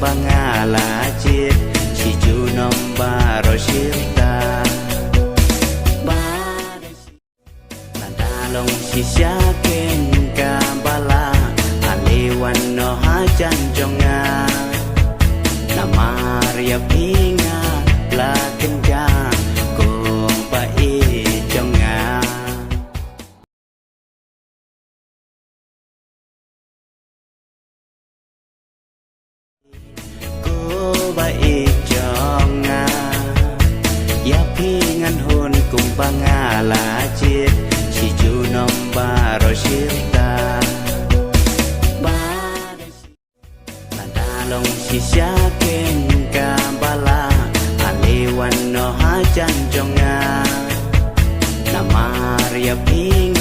bangalajit si junom baro shirta Nadalong si syaken kabala aliwan no hajan jonga Namaria pinga laken ja kong pai jonga Bai jonga ya pingan hun kum bangalajit si junom baro shirta Nadalong si syaken kabala aliwan no hajan jonga Namaria ping